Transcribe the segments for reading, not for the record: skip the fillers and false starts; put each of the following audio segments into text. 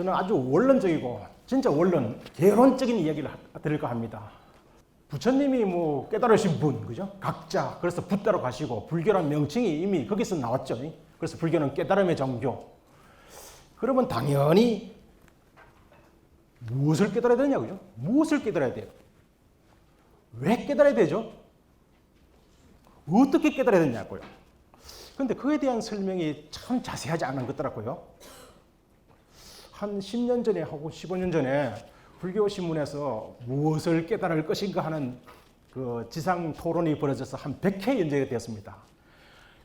저는 아주 원론적이고 진짜 원론, 개론적인 이야기를 드릴까 합니다. 부처님이 뭐 깨달으신 분, 그죠? 각자, 그래서 붓다로 가시고, 불교란 명칭이 이미 거기서 나왔죠. 그래서 불교는 깨달음의 종교. 그러면 당연히 무엇을 깨달아야 되냐고요? 무엇을 깨달아야 돼요? 왜 깨달아야 되죠? 어떻게 깨달아야 되냐고요? 그런데 그에 대한 설명이 참 자세하지 않은 것 같더라고요. 한 10년 전에 하고 15년 전에 불교 신문에서 무엇을 깨달을 것인가 하는 그 지상 토론이 벌어져서 한 100회 연재가 되었습니다.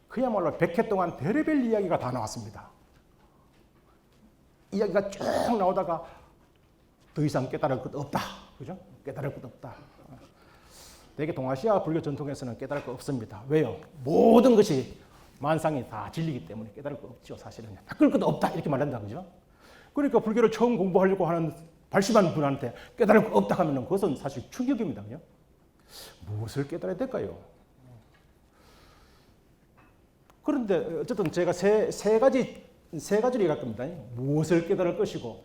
그야말로 100회 동안 별의별 이야기가 다 나왔습니다. 이야기가 쭉 나오다가 더 이상 깨달을 것 없다. 그죠? 깨달을 것 없다. 대개 동아시아 불교 전통에서는 깨달을 것 없습니다. 왜요? 모든 것이 만상이 다 진리이기 때문에 깨달을 것 없죠. 사실은 바꿀 것도 없다 이렇게 말한다. 그죠? 그러니까 불교를 처음 공부하려고 하는 발심한 분한테 깨달을 것 없다 하면 그것은 사실 충격입니다. 그죠? 무엇을 깨달아야 될까요? 그런데 어쨌든 제가 세 가지를 얘기할 겁니다. 무엇을 깨달을 것이고,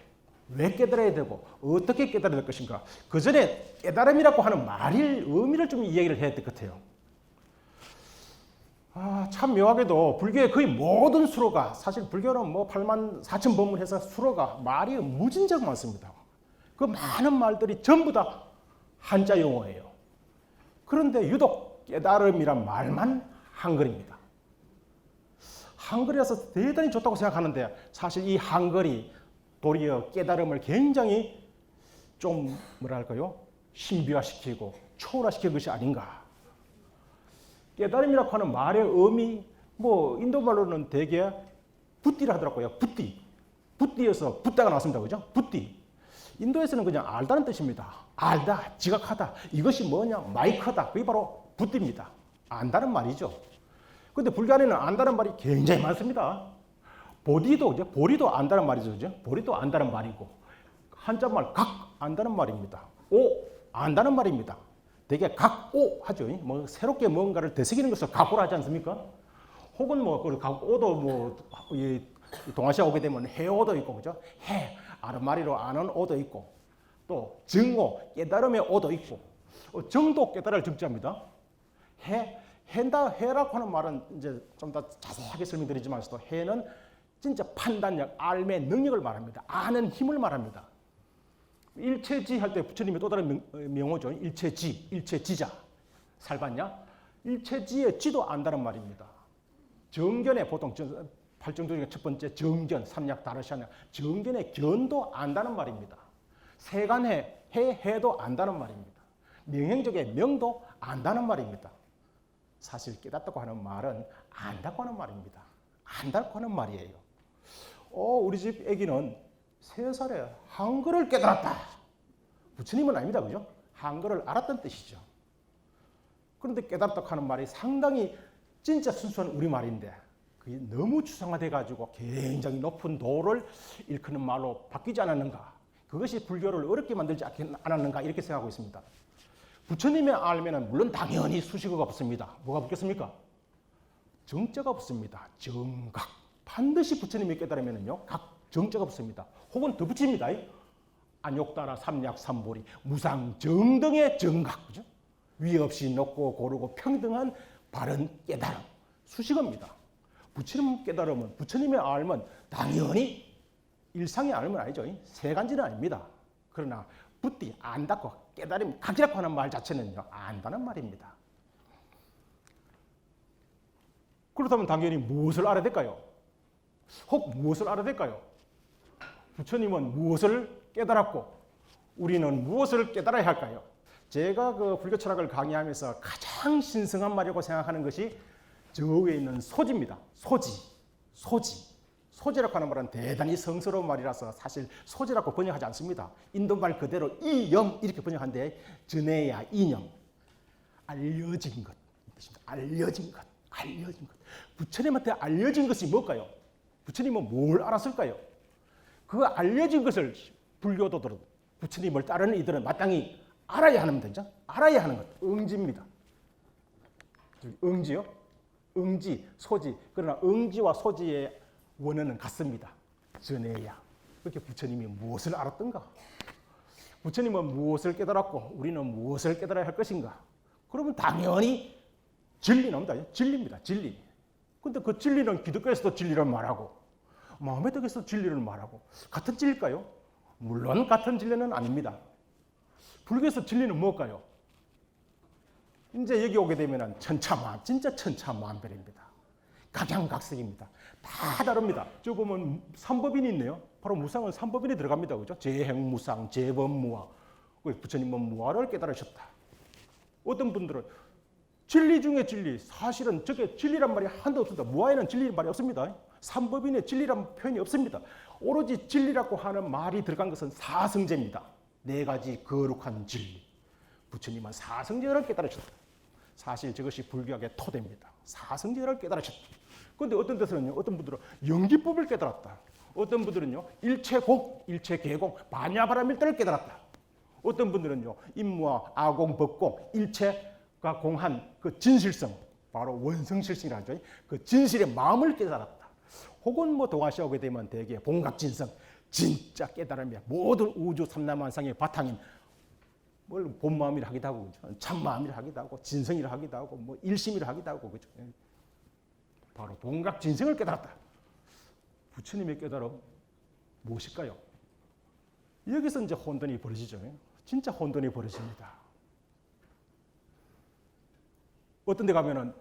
왜 깨달아야 되고, 어떻게 깨달아야 될 것인가. 그 전에 깨달음이라고 하는 말의 의미를 좀 이야기를 해야 될 것 같아요. 참 묘하게도 불교의 거의 모든 수로가, 사실 불교는 뭐 8만 4천 법문해서 수로가 말이 무진장 많습니다. 그 많은 말들이 전부 다 한자 용어예요. 그런데 유독 깨달음이란 말만 한글입니다. 한글이라서 대단히 좋다고 생각하는데 사실 이 한글이 도리어 깨달음을 굉장히 좀 뭐랄까요? 신비화시키고 초월화시킨 것이 아닌가. 깨달음이라고 하는 말의 의미, 뭐 인도말로는 대개 붓디를 하더라고요. 붓디. 붓디에서 붓다가 나왔습니다. 그죠? 붓디. 인도에서는 그냥 알다는 뜻입니다. 알다, 지각하다. 이것이 뭐냐? 마이크다. 그게 바로 붓디입니다. 안다는 말이죠. 근데 불교 안에는 안다는 말이 굉장히 많습니다. 보리도 안다는 말이죠. 그죠? 보리도 안다는 말이고, 한자말 각 안다는 말입니다. 오 안다는 말입니다. 되게 각오 하죠. 뭐 새롭게 뭔가를 되새기는 것을 각오를 하지 않습니까? 혹은 뭐 그 각오도 뭐 동아시아 오게 되면 해오도 있고, 그죠? 해 아르마리로 아는 오도 있고, 또 정오 깨달음의 오도 있고, 정도 깨달을 정자입니다. 해라고 하는 말은 이제 좀 더 자세하게 설명드리지만서도 해는 진짜 판단력, 알매 능력을 말합니다. 아는 힘을 말합니다. 일체지 할 때 부처님의 또 다른 명호죠. 일체지자. 살봤냐? 일체지의 지도 안다는 말입니다. 정견에 보통 팔정도 중에 첫 번째 정견, 삼약 다르샤냐. 정견의 견도 안다는 말입니다. 세간의 해도 안다는 말입니다. 명행적의 명도 안다는 말입니다. 사실 깨닫다고 하는 말은 안다고 하는 말입니다. 안다고 하는 말이에요. 우리 집 아기는 3살에 한글을 깨달았다. 부처님은 아닙니다. 그죠? 한글을 알았다는 뜻이죠. 그런데 깨달았다고 하는 말이 상당히 진짜 순수한 우리말인데 그게 너무 추상화돼가지고 굉장히 높은 도를 일컫는 말로 바뀌지 않았는가. 그것이 불교를 어렵게 만들지 않았는가 이렇게 생각하고 있습니다. 부처님의 알면은 물론 당연히 수식어가 없습니다. 뭐가 붙겠습니까? 정자가 없습니다. 정각. 반드시 부처님이 깨달으면은요, 각 정자가 없습니다. 혹은 더 붙입니다. 안욕다나 삼약 삼보리 무상 정등의 정각. 그죠? 위 없이 높고 고르고 평등한 바른 깨달음. 수식어입니다. 부처님 깨달음은, 부처님의 알면 당연히 일상의 알면 아니죠. 세간지는 아닙니다. 그러나 붓디, 안다고 깨달음, 각이라고 하는 말 자체는요, 안다는 말입니다. 그렇다면 당연히 무엇을 알아야 될까요? 혹 무엇을 알아야 될까요? 부처님은 무엇을 깨달았고 우리는 무엇을 깨달아야 할까요? 제가 그 불교 철학을 강의하면서 가장 신성한 말이라고 생각하는 것이 저 위에 있는 소지입니다. 소지라고 하는 말은 대단히 성스러운 말이라서 사실 소지라고 번역하지 않습니다. 인도말 그대로 이념 이렇게 번역한데 전해야 이념. 알려진 것. 알려진 것. 부처님한테 알려진 것이 뭘까요? 부처님은 뭘 알았을까요? 그 알려진 것을 불교도들은 부처님을 따르는 이들은 마땅히 알아야 하는 문제죠. 알아야 하는 것. 응지입니다. 응지요? 응지, 소지. 그러나 응지와 소지의 원어는 같습니다. 전해야. 그렇게 부처님이 무엇을 알았던가? 부처님은 무엇을 깨달았고 우리는 무엇을 깨달아야 할 것인가? 그러면 당연히 진리 나옵니다. 진리입니다. 진리. 근데 그 진리는 기독교에서도 진리를 말하고 마호메트에서도 진리를 말하고 같은 진리일까요? 물론 같은 진리는 아닙니다. 불교에서 진리는 뭘까요? 이제 여기 오게 되면 진짜 천차만별입니다. 각양각색입니다. 다 다릅니다. 저 보면 삼법인이 있네요. 바로 무상은 삼법인에 들어갑니다. 그죠? 재행무상, 재범무화. 부처님은 무화를 깨달으셨다. 어떤 분들은 진리 중에 진리, 사실은 저게 진리란 말이 한도 없습니다. 무화에는 진리란 말이 없습니다. 삼법인에 진리란 표현이 없습니다. 오로지 진리라고 하는 말이 들어간 것은 사성제입니다. 네 가지 거룩한 진리. 부처님은 사성제를 깨달으셨다. 사실 저것이 불교학의 토대입니다. 사성제를 깨달으셨다. 그런데 어떤 데서는요, 어떤 분들은 연기법을 깨달았다. 어떤 분들은요, 일체공, 일체계공, 반야바라밀대를 깨달았다. 어떤 분들은요, 임무와 아공, 법공, 일체가 공한 그 진실성, 바로 원성실성이라죠. 그 진실의 마음을 깨달았다. 혹은 뭐 동아시아 오게 되면 대개 봉각진성, 진짜 깨달음이야. 모든 우주 삼라만상의 바탕인 뭘 본마음이라 하기도 하고, 참마음이라 하기도 하고, 진성이라 하기도 하고, 뭐 일심이라 하기도 하고, 그죠? 바로 봉각진성을 깨달았다. 부처님의 깨달음 무엇일까요? 여기서 이제 혼돈이 벌어지죠. 진짜 혼돈이 벌어집니다. 어떤 데 가면은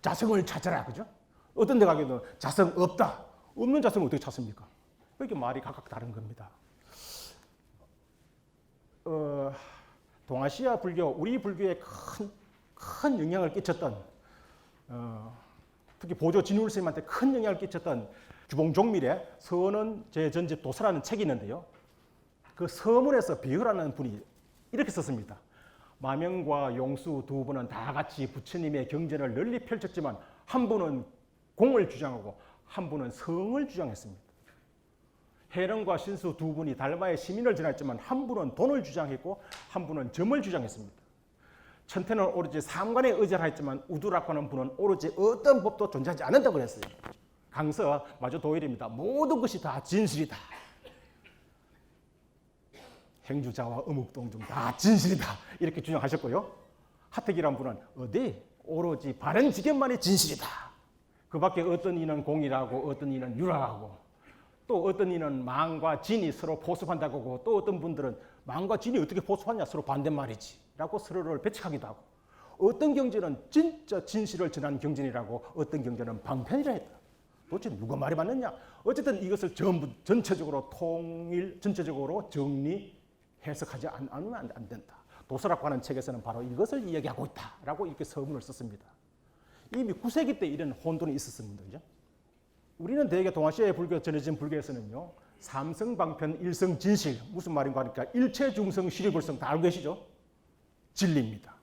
자성을 찾아라, 그죠? 어떤 데 가면은 자성 없다. 없는 자성을 어떻게 찾습니까? 그렇게 말이 각각 다른 겁니다. 동아시아 불교, 우리 불교에 큰 영향을 끼쳤던, 특히 보조 진울 스님한테 큰 영향을 끼쳤던 주봉종밀의 서원 제전집 도서라는 책이 있는데요. 그 서문에서 비유라는 분이 이렇게 썼습니다. 마명과 용수 두 분은 다 같이 부처님의 경전을 널리 펼쳤지만 한 분은 공을 주장하고 한 분은 성을 주장했습니다. 해령과 신수 두 분이 달마의 시민을 전했지만 한 분은 돈을 주장했고 한 분은 점을 주장했습니다. 천태는 오로지 삼관에 의존하였지만 우두라고 하는 분은 오로지 어떤 법도 존재하지 않는다고 그랬어요. 강서 마조 도일입니다. 모든 것이 다 진실이다. 행주자와 어묵동중 다 진실이다. 이렇게 주장하셨고요. 하택이란 분은 어디 오로지 바른 지견만이 진실이다. 그 밖에 어떤 이는 공이라고 어떤 이는 유라하고 또 어떤 이는 망과 진이 서로 포섭한다고 하고 또 어떤 분들은 망과 진이 어떻게 포섭하냐 서로 반대말이지 라고 서로를 배척하기도 하고 어떤 경전은 진짜 진실을 전하는 경전이라고 어떤 경전은 방편이라 했다. 도대체 누가 말이 맞느냐? 어쨌든 이것을 전부 전체적으로 전체적으로 정리 해석하지 않으면 안 된다. 도서라고 하는 책에서는 바로 이것을 이야기하고 있다라고 이렇게 서문을 썼습니다. 이미 9세기 때 이런 혼돈이 있었습니다. 그죠? 우리는 대개 동아시아의 불교 전해진 불교에서는요. 삼성방편 일성진실 무슨 말인가 하니까 일체중성 시리불성 다 알고 계시죠? 진리입니다.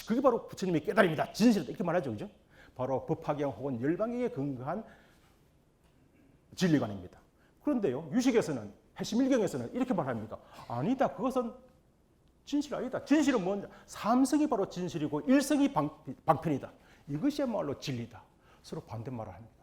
그게 바로 부처님의 깨달음이다. 진실이다. 이렇게 말하죠. 그죠? 바로 법화경 혹은 열방경에 근거한 진리관입니다. 그런데요. 유식에서는 해심일경에서는 이렇게 말합니다. 아니다. 그것은 진실 아니다. 진실은 뭔가 삼성이 바로 진실이고 일성이 방편이다. 이것이야말로 진리다. 서로 반대말을 합니다.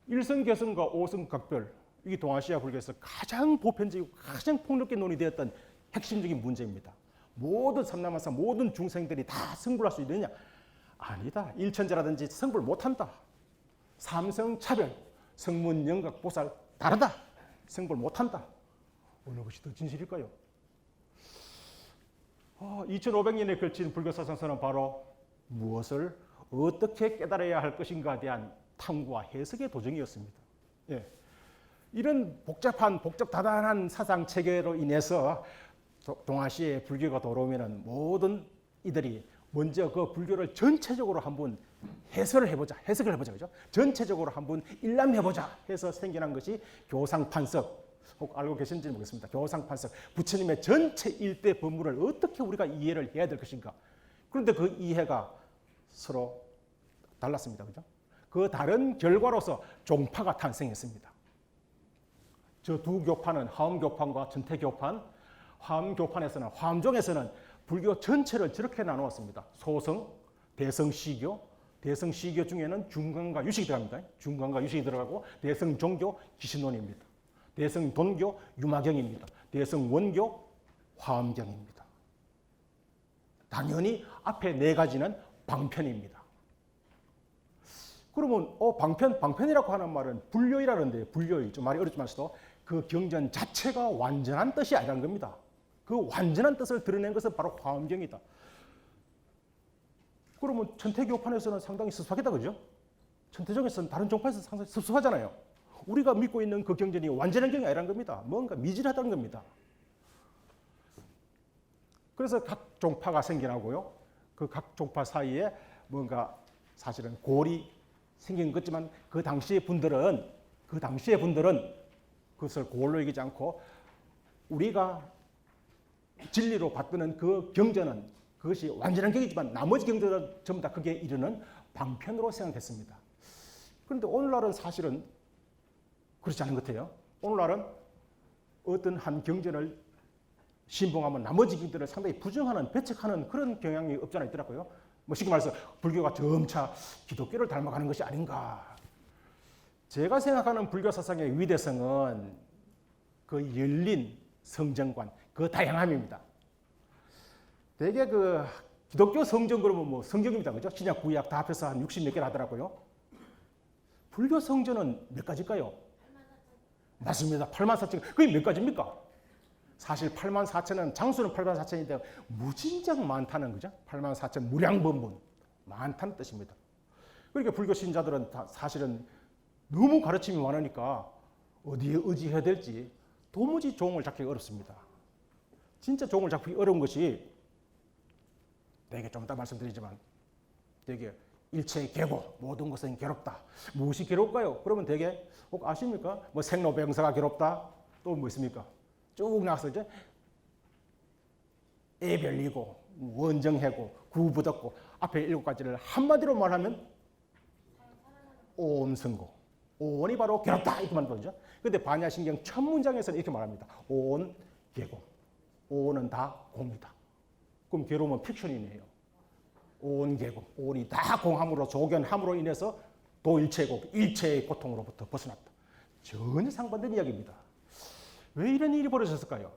일성개성과 오성각별 이게 동아시아 불교에서 가장 보편적이고 가장 폭넓게 논의되었던 핵심적인 문제입니다. 모든 삼라만상 모든 중생들이 다 성불할 수 있느냐? 아니다. 일천자라든지 성불 못한다. 삼성 차별, 성문, 영각, 보살 다르다. 성불 못한다. 어느 것이 더 진실일까요? 2500년에 걸친 불교 사상서는 바로 무엇을 어떻게 깨달아야 할 것인가에 대한 탐구와 해석의 도정이었습니다. 예. 이런 복잡다단한 사상 체계로 인해서 동아시아의 불교가 들어오면 모든 이들이 먼저 그 불교를 전체적으로 한번 해석을 해보자, 그죠? 전체적으로 한번 일람해보자 해서 생겨난 것이 교상판석. 혹 알고 계신지 모르겠습니다. 교상판석. 부처님의 전체 일대 법문을 어떻게 우리가 이해를 해야 될 것인가. 그런데 그 이해가 서로 달랐습니다. 그죠? 그 다른 결과로서 종파가 탄생했습니다. 저 두 교파는 화엄교판과 전태교판, 화엄교판에서는 화엄종에서는 불교 전체를 저렇게 나누었습니다. 소성, 대성시교, 대성시교 중에는 중간과 유식이 들어갑니다. 중간과 유식이 들어가고 대성종교, 기신론입니다. 대성 돈교 유마경입니다. 대성 원교 화엄경입니다. 당연히 앞에 네 가지는 방편입니다. 그러면 방편이라고 하는 말은 불교이라는데 불교의 좀 말이 어렵지만서도 그 경전 자체가 완전한 뜻이 아니라는 겁니다. 그 완전한 뜻을 드러낸 것은 바로 화엄경이다. 그러면 천태교판에서는 상당히 섭섭하겠다, 그죠? 천태종에서는 다른 종파에서 상당히 섭섭하잖아요. 우리가 믿고 있는 그 경전이 완전한 경이 아니라는 겁니다. 뭔가 미질하다는 겁니다. 그래서 각 종파가 생겨나고요. 그 각 종파 사이에 뭔가 사실은 골이 생긴 것지만 그 당시의 분들은 그것을 골로 여기지 않고 우리가 진리로 받드는 그 경전은 그것이 완전한 경이지만 나머지 경전은 전부 다 그게 이르는 방편으로 생각했습니다. 그런데 오늘날은 사실은 그렇지 않은 것 같아요. 오늘날은 어떤 한 경전을 신봉하면 나머지 경전을 상당히 부정하는, 배척하는 그런 경향이 없지 않아 있더라고요. 뭐 쉽게 말해서 불교가 점차 기독교를 닮아가는 것이 아닌가. 제가 생각하는 불교 사상의 위대성은 그 열린 성정관, 그 다양함입니다. 대개 그 기독교 성경 그러면 뭐 성경입니다. 그죠? 신약, 구약 다 합해서 한 60몇 개나 하더라고요. 불교 성전은 몇 가지일까요? 84,000. 맞습니다. 84,000. 그게 몇 가지입니까? 사실 84,000은 장수는 84,000인데 무진장 많다는 거죠. 84,000 무량번문 많다는 뜻입니다. 그러니까 불교 신자들은 다 사실은 너무 가르침이 많으니까 어디에 의지해야 될지 도무지 종을 잡기 어렵습니다. 진짜 종을 잡기 어려운 것이 되게 좀 이따 말씀드리지만 되게 일체의 괴고 모든 것은 괴롭다. 무엇이 괴롭까요? 그러면 되게 혹 아십니까? 뭐 생로병사가 괴롭다. 또 뭐 있습니까? 쭉 나가서 이제 애별리고 원정해고 구부덕고 앞에 7가지를 한마디로 말하면 온성고. 온이 바로 괴롭다 이렇게 말하는 거죠. 그런데 반야신경 첫 문장에서는 이렇게 말합니다. 온 괴고. 온은 다 공이다. 그럼 괴로움은 픽션이네요. 온 괴고. 온이 다 공함으로 조견함으로 인해서 도일체고 일체의 고통으로부터 벗어났다. 전혀 상반된 이야기입니다. 왜 이런 일이 벌어졌을까요?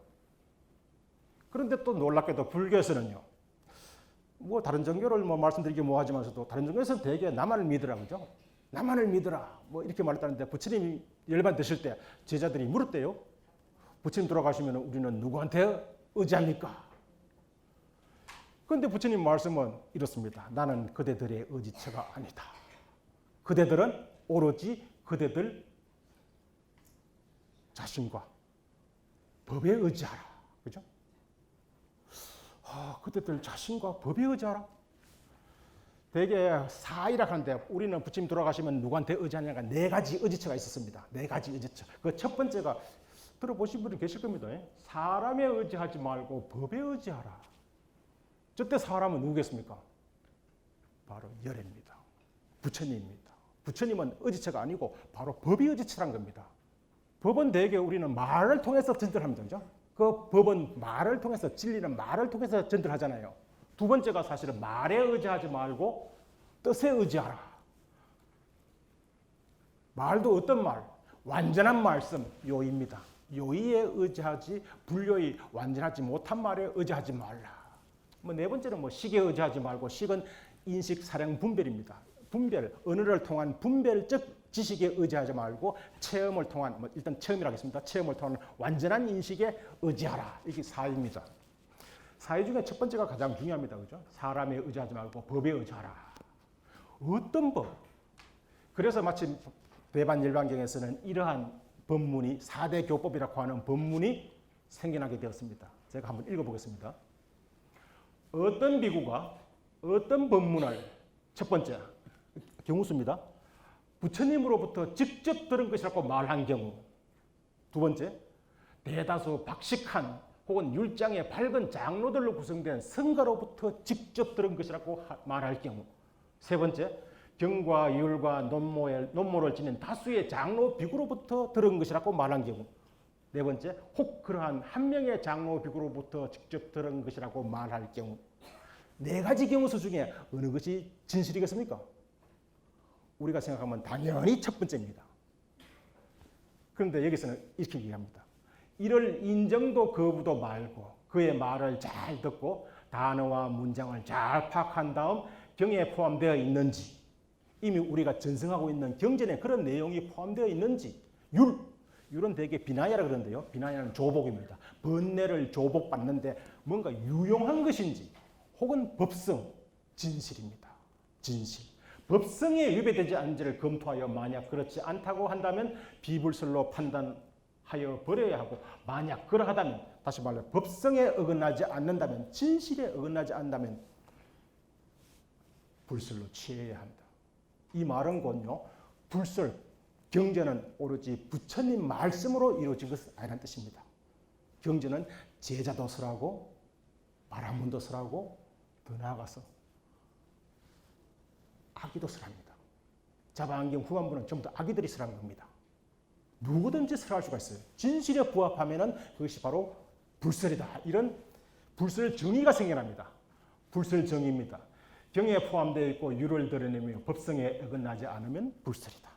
그런데 또 놀랍게도 불교에서는요. 뭐 다른 종교를 뭐 말씀드리기 뭐하지만서도 다른 종교에서는 대개 나만을 믿으라 그죠? 나만을 믿으라 뭐 이렇게 말했다는데 부처님이 열반 드실 때 제자들이 물었대요. 부처님 돌아가시면 우리는 누구한테 의지합니까? 그런데 부처님 말씀은 이렇습니다. 나는 그대들의 의지처가 아니다. 그대들은 오로지 그대들 자신과 법에 의지하라. 그죠? 그대들 자신과 법에 의지하라. 되게 사이라 하는데 우리는 부처님 돌아가시면 누구한테 의지하냐가 4가지 의지처가 있었습니다. 4가지 의지처. 그 첫 번째가 들어보신 분이 계실 겁니다. 사람에 의지하지 말고 법에 의지하라. 저때 사람은 누구겠습니까? 바로 열애입니다. 부처님입니다. 부처님은 의지처가 아니고 바로 법이 의지처란 겁니다. 법은 대개 우리는 말을 통해서 전달합니다. 그죠? 그 법은 말을 통해서, 진리는 말을 통해서 전달하잖아요. 두 번째가 사실은 말에 의지하지 말고 뜻에 의지하라. 말도 어떤 말? 완전한 말씀, 요입니다. 요의에 의지하지 불요의 완전하지 못한 말에 의지하지 말라. 뭐 네 번째는 뭐 식에 의지하지 말고, 식은 인식, 사량, 분별입니다. 분별, 언어를 통한 분별적 지식에 의지하지 말고 체험을 통한, 뭐 일단 체험이라고 했습니다. 체험을 통한 완전한 인식에 의지하라. 이게 사입니다. 사회 중에 첫 번째가 가장 중요합니다. 그죠? 사람에 의지하지 말고 법에 의지하라. 어떤 법? 그래서 마침 대반열반경에서는 이러한 법문이 4대 교법이라고 하는 법문이 생겨나게 되었습니다. 제가 한번 읽어보겠습니다. 어떤 비구가 어떤 법문을 첫 번째 경우수입니다. 부처님으로부터 직접 들은 것이라고 말한 경우. 두 번째, 대다수 박식한 혹은 율장의 밝은 장로들로 구성된 성가로부터 직접 들은 것이라고 말할 경우. 세 번째, 경과, 율과 논모를 지닌 다수의 장로 비구로부터 들은 것이라고 말한 경우. 네 번째, 혹 그러한 한 명의 장로 비구로부터 직접 들은 것이라고 말할 경우. 4가지 경우수 중에 어느 것이 진실이겠습니까? 우리가 생각하면 당연히 첫 번째입니다. 그런데 여기서는 이렇게 얘기합니다. 이를 인정도 거부도 말고 그의 말을 잘 듣고 단어와 문장을 잘 파악한 다음 경에 포함되어 있는지, 이미 우리가 전승하고 있는 경전에 그런 내용이 포함되어 있는지, 율은 대개 비나야라 그러는데요. 비나야는 조복입니다. 번뇌를 조복받는데 뭔가 유용한 것인지, 혹은 법성, 진실입니다. 진실. 법성에 위배되지 않은지를 검토하여 만약 그렇지 않다고 한다면 비불설로 판단하여 버려야 하고, 만약 그러하다면, 다시 말해 법성에 어긋나지 않는다면, 진실에 어긋나지 않는다면 불설로 취해야 한다. 이 말은 곧요, 불설, 경전은 오로지 부처님 말씀으로 이루어진 것은 아니라는 뜻입니다. 경전은 제자도 설하고 바라문도 설하고 더 나아가서 아기도 설합니다. 자바안경 후반부는 전부 다 아기들이 설한 겁니다. 누구든지 설할 수가 있어요. 진실에 부합하면 그것이 바로 불설이다. 이런 불설 정의가 생겨납니다. 불설 정의입니다. 경에 포함되어 있고 율을 드러내며 법성에 어긋나지 않으면 불설이다.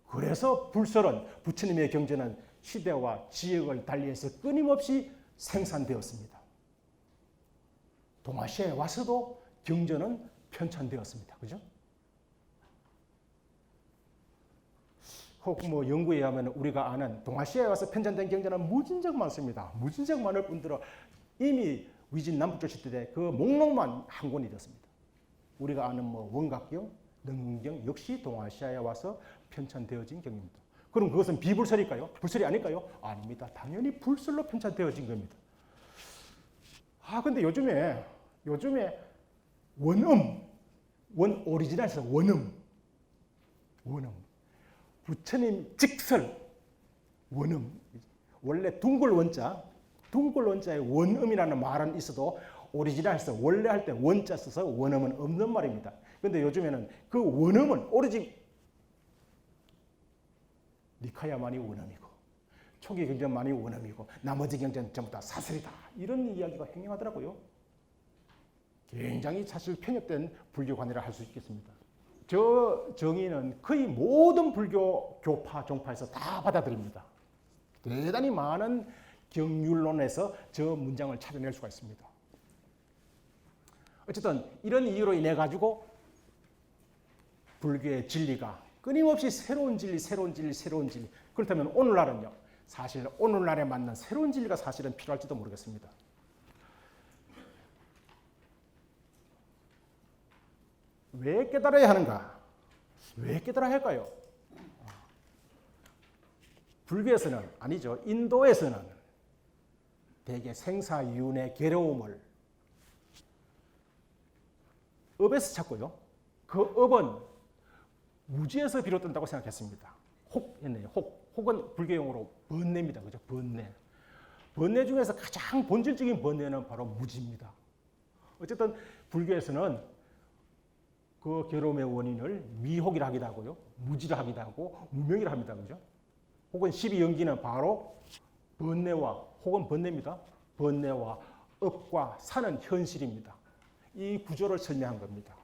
그래서 불설은, 부처님의 경전은 시대와 지역을 달리해서 끊임없이 생산되었습니다. 동아시아에 와서도 경전은 편찬되었습니다. 그죠? 혹 뭐 연구에 의하면 우리가 아는 동아시아에 와서 편찬된 경전은 무진적 많습니다. 무진적 많을 뿐더러 이미 위진 남북조 시대 그 목록만 한 권이 되었습니다. 우리가 아는 뭐 원각경, 능경 역시 동아시아에 와서 편찬되어진 경입니다. 그럼 그것은 비불설일까요? 불설이 아닐까요? 아닙니다. 당연히 불설로 편찬되어진 겁니다. 근데 요즘에 원 오리지널에서 원음, 부처님 직설, 원음. 원래 둥글 원자에 원음이라는 말은 있어도 오리지널에서 원래 할 때 원자 써서 원음은 없는 말입니다. 그런데 요즘에는 그 원음은 오로지 니카야만이 원음이고 초기 경전만이 원음이고 나머지 경전은 전부 다 사설이다. 이런 이야기가 행행하더라고요. 굉장히 사실 편협된 불교관이라 할 수 있겠습니다. 저 정의는 거의 모든 불교 교파, 종파에서 다 받아들입니다. 대단히 많은 경율론에서 저 문장을 찾아낼 수가 있습니다. 어쨌든 이런 이유로 인해 가지고 불교의 진리가 끊임없이 새로운 진리. 그렇다면 오늘날은요. 사실 오늘날에 맞는 새로운 진리가 사실은 필요할지도 모르겠습니다. 왜 깨달아야 하는가? 왜 깨달아야 할까요? 불교에서는, 아니죠. 인도에서는 대개 생사윤의 괴로움을 업에서 찾고요. 그 업은 무지에서 비롯된다고 생각했습니다. 혹했네요. 혹은 불교용어로 번뇌입니다. 그죠? 번뇌. 번뇌 중에서 가장 본질적인 번뇌는 바로 무지입니다. 어쨌든 불교에서는 그 괴로움의 원인을 미혹이라 하기도 하고요. 무지라 하기도 하고 무명이라 합니다. 그죠? 혹은 12연기는 바로 번뇌와 혹은 번뇌입니다. 번뇌와 업과 사는 현실입니다. 이 구조를 설명한 겁니다.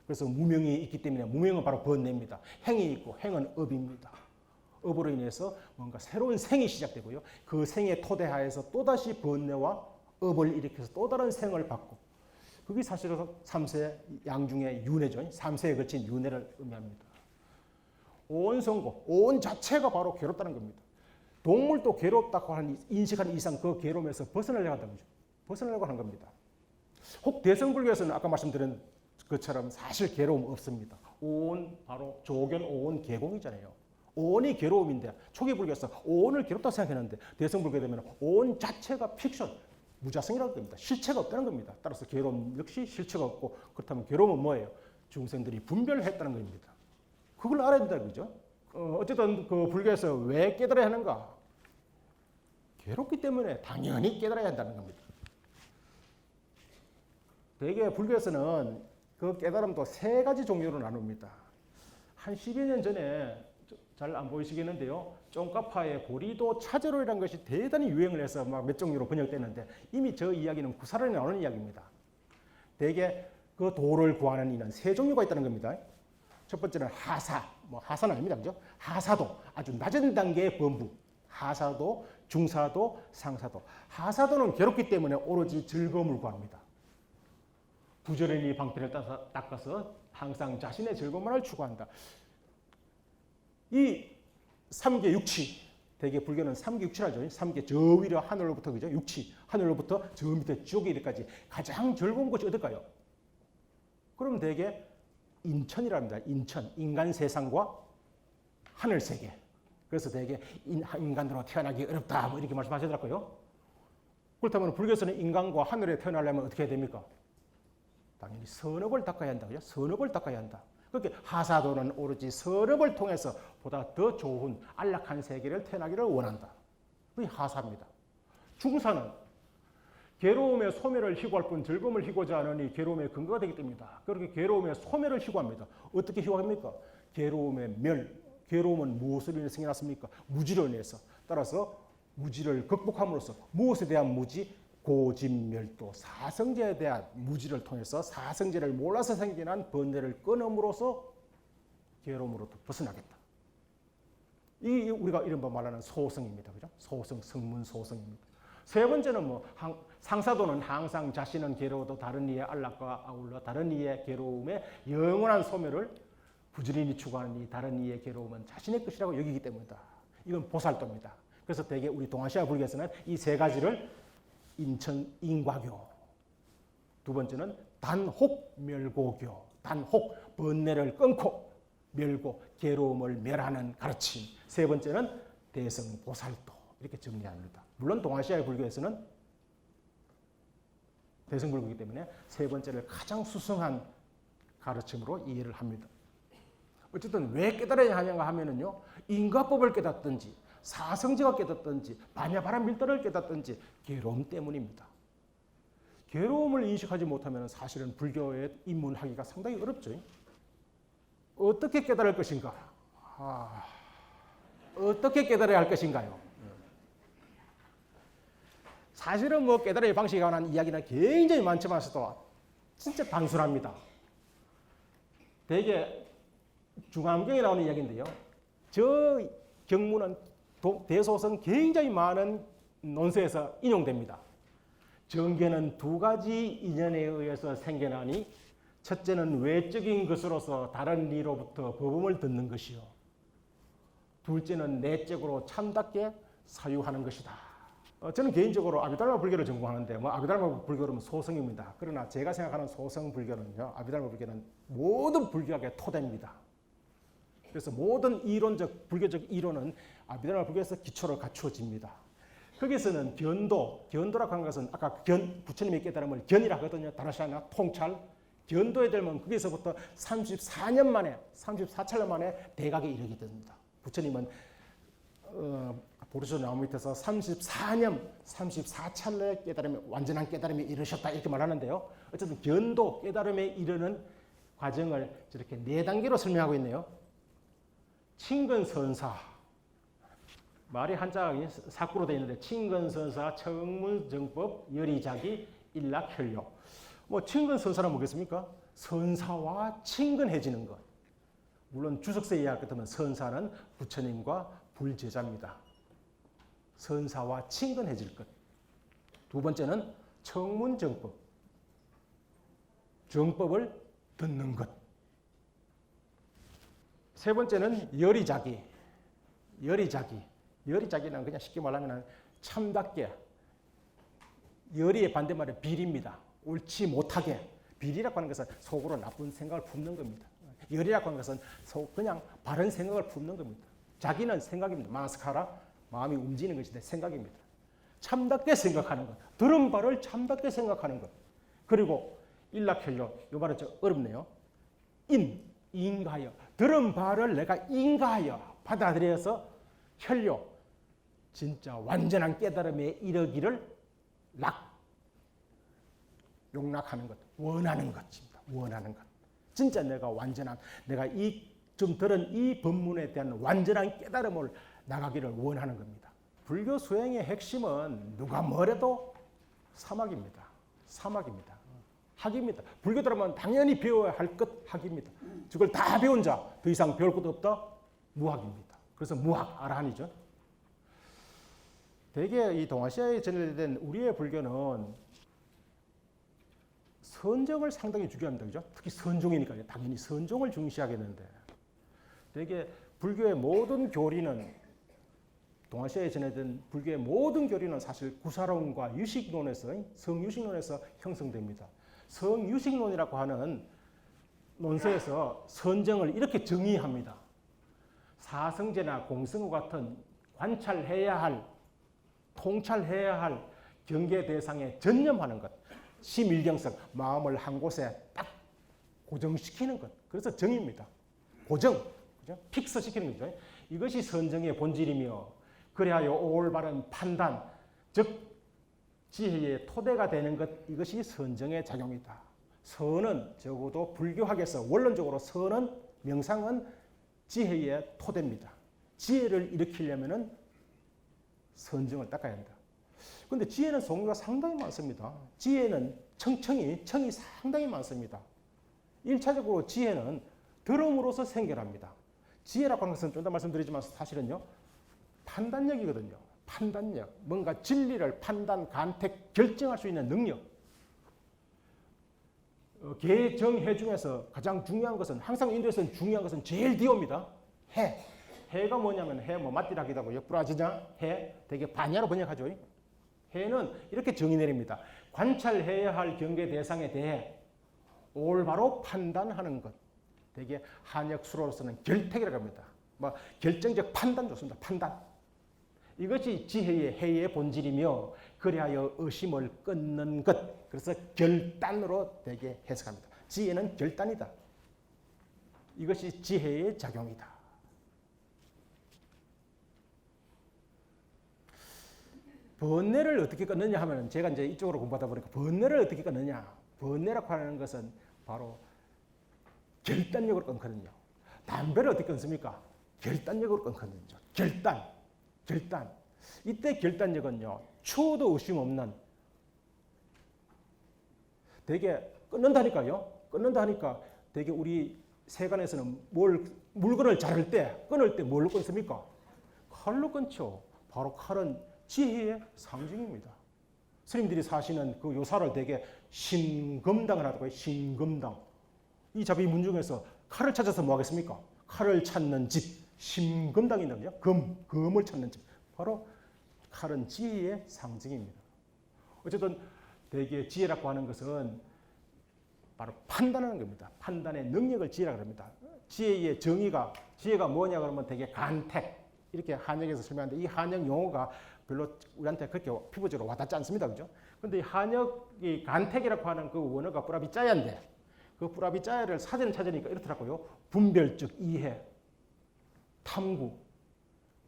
그래서 무명이 있기 때문에 무명은 바로 번뇌입니다. 행이 있고 행은 업입니다. 업으로 인해서 뭔가 새로운 생이 시작되고요. 그 생의 토대하에서 또다시 번뇌와 업을 일으켜서 또 다른 생을 받고, 그게 사실은 3세 양중의 윤회죠. 3세에 걸친 윤회를 의미합니다. 온 성고, 온 자체가 바로 괴롭다는 겁니다. 동물도 괴롭다고 인식하는 이상 그 괴로움에서 벗어나려고 한다는 거죠. 벗어나려고 하는 겁니다. 혹 대성불교에서는 아까 말씀드린 것처럼 사실 괴로움 없습니다. 온 바로 조견 오온 계공이잖아요. 오온이 괴로움인데 초기 불교에서 오온을 괴롭다고 생각했는데 대성불교에 되면 온 자체가 픽션, 무자성이라고 합니다. 실체가 없다는 겁니다. 따라서 괴로움 역시 실체가 없고, 그렇다면 괴로움은 뭐예요? 중생들이 분별을 했다는 겁니다. 그걸 알아야 된다는 거죠. 어쨌든 그 불교에서 왜 깨달아야 하는가? 괴롭기 때문에 당연히 깨달아야 한다는 겁니다. 대개 불교에서는 그 깨달음도 3가지 종류로 나눕니다. 한 10여 년 전에 잘 안 보이시겠는데요. 쫑카파의 보리도 차제로라는 것이 대단히 유행을 해서 막 몇 종류로 번역됐는데, 이미 저 이야기는 구사론에 나오는 이야기입니다. 대개 그 도를 구하는 이는 3종류가 있다는 겁니다. 첫 번째는 하사, 하사는 아닙니다, 그죠? 하사도, 아주 낮은 단계의 범부. 하사도, 중사도, 상사도. 하사도는 괴롭기 때문에 오로지 즐거움을 구합니다. 부지런히 방편을 닦아서 항상 자신의 즐거움만을 추구한다. 이 삼계 육치, 대개 불교는 삼계 육치라죠. 삼계 저 위로 하늘로부터, 그죠? 육치, 하늘로부터 저 밑에 지옥에까지 가장 즐거운 것이 어떨까요? 그럼 대개 인천이랍니다. 인천, 인간 세상과 하늘 세계. 그래서 대개 인간으로 태어나기 어렵다, 뭐 이렇게 말씀하시더라고요. 그렇다면 불교에서는 인간과 하늘에 태어나려면 어떻게 해야 됩니까? 당연히 선업을 닦아야 한다, 그죠? 선업을 닦아야 한다. 그렇게 하사도는 오로지 선업을 통해서 보다 더 좋은 안락한 세계를 태어나기를 원한다. 그게 하사입니다. 중사는 괴로움의 소멸을 희구할 뿐 즐거움을 희구하지 않으니 괴로움의 근거가 되기 때문이다. 그렇게 괴로움의 소멸을 희구합니다. 어떻게 희구합니까? 괴로움의 멸. 괴로움은 무엇으로 인해 생겨났습니까? 무지로 인해서. 따라서 무지를 극복함으로써 무엇에 대한 무지? 고진멸도, 사성제에 대한 무지를 통해서 사성제를 몰라서 생겨난 번뇌를 끊음으로써 괴로움으로부터 벗어나겠다. 이 우리가 이른바 말하는 소성입니다. 그죠? 소성, 성문 소성입니다. 세 번째는 상사도는 항상 자신은 괴로워도 다른 이의 안락과 아울러 다른 이의 괴로움의 영원한 소멸을 부지런히 추구하는 이 다른 이의 괴로움은 자신의 것이라고 여기기 때문이다. 이건 보살도입니다. 그래서 대개 우리 동아시아 불교에서는 이 세 가지를 인천 인과교, 두 번째는 단혹 멸고교, 단혹 번뇌를 끊고 멸고 괴로움을 멸하는 가르침, 세 번째는 대성 보살도, 이렇게 정리합니다. 물론 동아시아의 불교에서는 대성불교이기 때문에 세 번째를 가장 수승한 가르침으로 이해를 합니다. 어쨌든 왜 깨달아야 하는가 하면은요, 인과법을 깨닫든지 사성제가 깨닫든지 반야바람 밀도를 깨닫든지 괴로움 때문입니다. 괴로움을 인식하지 못하면 사실은 불교에 입문하기가 상당히 어렵죠. 어떻게 깨달을 것인가? 어떻게 깨달아야 할 것인가요? 사실은 깨달아의 방식에 관한 이야기는 굉장히 많지만서도 진짜 단순합니다. 대개 중암경에 나오는 이야기인데요. 저 경문은 대소성 굉장히 많은 논서에서 인용됩니다. 정계는 두 가지 인연에 의해서 생겨나니 첫째는 외적인 것으로서 다른 이로부터 법음을 듣는 것이요. 둘째는 내적으로 참답게 사유하는 것이다. 저는 개인적으로 아비달마 불교를 전공하는데 아비달마 불교는 소성입니다. 그러나 제가 생각하는 소성 불교는요, 아비달마 불교는 모든 불교학의 토대입니다. 그래서 모든 이론적 불교적 이론은 아비달마 불교에서 기초를 갖추어집니다. 거기서는 견도라고 하는 것은 아까 부처님의 깨달음을 견이라고 하거든요. 다르시 않나 통찰. 견도에 들면 거기서부터 34년 만에, 34찰나 만에 대각에 이르게 됩니다. 부처님은 보르쇼 나무 밑에서 34년, 34찰나의 깨달음에, 완전한 깨달음에 이르셨다 이렇게 말하는데요. 어쨌든 견도, 깨달음에 이르는 과정을 저렇게 4단계로 설명하고 있네요. 친근선사, 말이 한자가 사구로 되어 있는데 친근선사, 청문정법, 열의자기, 일락현료. 친근선사는 뭐겠습니까? 선사와 친근해지는 것. 물론 주석서 이야기 같으면 선사는 부처님과 불제자입니다. 선사와 친근해질 것. 두 번째는 청문정법, 정법을 듣는 것. 세 번째는 열의자기. 열의자기는 그냥 쉽게 말하면 참답게, 열의의 반대말은 비리입니다. 옳지 못하게. 비리라고 하는 것은 속으로 나쁜 생각을 품는 겁니다. 열이라고 하는 것은 그냥 바른 생각을 품는 겁니다. 자기는 생각입니다. 마나스카라, 마음이 움직이는 것인데 생각입니다. 참답게 생각하는 것. 들은 바를 참답게 생각하는 것. 그리고 일락현료, 이 말은 좀 어렵네요. 인가하여. 들은 바를 내가 인가하여 받아들여서 현료, 진짜 완전한 깨달음에 이르기를 용락하는 것, 원하는 것입니다. 원하는 것. 진짜 내가 완전한, 내가 좀 들은 이 법문에 대한 완전한 깨달음을 나가기를 원하는 겁니다. 불교 수행의 핵심은 누가 뭐래도 사막입니다. 사막입니다. 학입니다. 불교들하면 당연히 배워야 할 것 학입니다. 그걸 다 배운 자, 더 이상 배울 것도 없다? 무학입니다. 그래서 무학, 아라한이죠. 대개 이 동아시아에 전해된 우리의 불교는 선정을 상당히 중요합니다. 그죠? 특히 선종이니까요. 당연히 선종을 중시하겠는데 대개 불교의 모든 교리는 동아시아에 전해진 불교의 모든 교리는 사실 구사론과 유식론에서 성유식론에서 형성됩니다. 성유식론이라고 하는 논서에서 선정을 이렇게 정의합니다. 사성제나 공성과 같은 관찰해야 할, 통찰해야 할 경계 대상에 전념하는 것. 심일경성, 마음을 한 곳에 딱 고정시키는 것. 그래서 정입니다. 고정, 그죠? 픽스시키는 거죠. 이것이 선정의 본질이며 그래야 올바른 판단, 즉 지혜의 토대가 되는 것, 이것이 선정의 작용이다. 선은 적어도 불교학에서 원론적으로 선은, 명상은 지혜의 토대입니다. 지혜를 일으키려면 선정을 닦아야 한다. 그런데 지혜는 종류가 상당히 많습니다. 지혜는 청이 상당히 많습니다. 1차적으로 지혜는 들음으로써 생겨납니다. 지혜라고 하는 것은 좀 더 말씀드리지만 사실은요, 판단력이거든요. 판단력. 뭔가 진리를 판단, 간택, 결정할 수 있는 능력. 개정해 중에서 가장 중요한 것은, 항상 인도에서는 중요한 것은 제일 뒤옵니다. 해. 해가 뭐냐면 해, 맞디라기도 하고 역부라지냐? 해. 되게 반야로 번역하죠. 해는 이렇게 정의 내립니다. 관찰해야 할 경계 대상에 대해 올바로 판단하는 것. 되게 한역수로서는 결택이라고 합니다. 결정적 판단 좋습니다. 판단. 이것이 지혜의 해의 본질이며 그리하여 의심을 끊는 것. 그래서 결단으로 되게 해석합니다. 지혜는 결단이다. 이것이 지혜의 작용이다. 번뇌를 어떻게 끊느냐 하면 제가 이제 이쪽으로 공부하다 보니까 번뇌를 어떻게 끊느냐. 번뇌라고 하는 것은 바로 결단력으로 끊거든요. 담배를 어떻게 끊습니까? 결단력으로 끊거든요. 결단. 이때 결단력은요, 추호도 의심 없는 되게 끊는다니까요. 끊는다니까 되게 우리 세간에서는 물건을 자를 때, 끊을 때 뭘로 끊습니까? 칼로 끊죠. 바로 칼은 지혜의 상징입니다. 스님들이 사시는 그 요사를 되게 신금당을 하더라고요. 신금당. 이 자비 문중에서 칼을 찾아서 뭐 하겠습니까? 칼을 찾는 집, 신금당이 있는데요. 금을 찾는 집. 바로 칼은 지혜의 상징입니다. 어쨌든 대개 지혜라고 하는 것은 바로 판단하는 겁니다. 판단의 능력을 지혜라고 합니다. 지혜의 정의가, 지혜가 뭐냐 그러면 되게 간택, 이렇게 한역에서 설명하는데 이 한역 용어가 별로 우리한테 그렇게 피부적으로 와닿지 않습니다. 그죠? 근데 이 한역이 간택이라고 하는 그 원어가 뿌라비짜야인데 그 뿌라비짜야를 사전에 찾으니까 이렇더라고요. 분별적 이해, 탐구,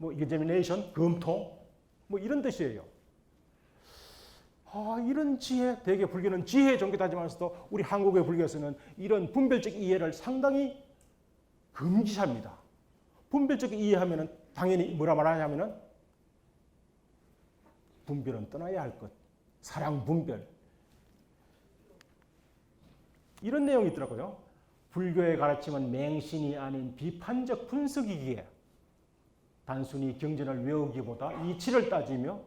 examination, 검토, 이런 뜻이에요. 이런 지혜, 대개 불교는 지혜의 종교다 하지만서도 우리 한국의 불교에서는 이런 분별적 이해를 상당히 금기시합니다. 분별적 이해하면은 당연히 뭐라 말하냐면은 분별은 떠나야 할 것, 사랑 분별. 이런 내용이 있더라고요. 불교의 가르침은 맹신이 아닌 비판적 분석이기에 단순히 경전을 외우기보다 이치를 따지며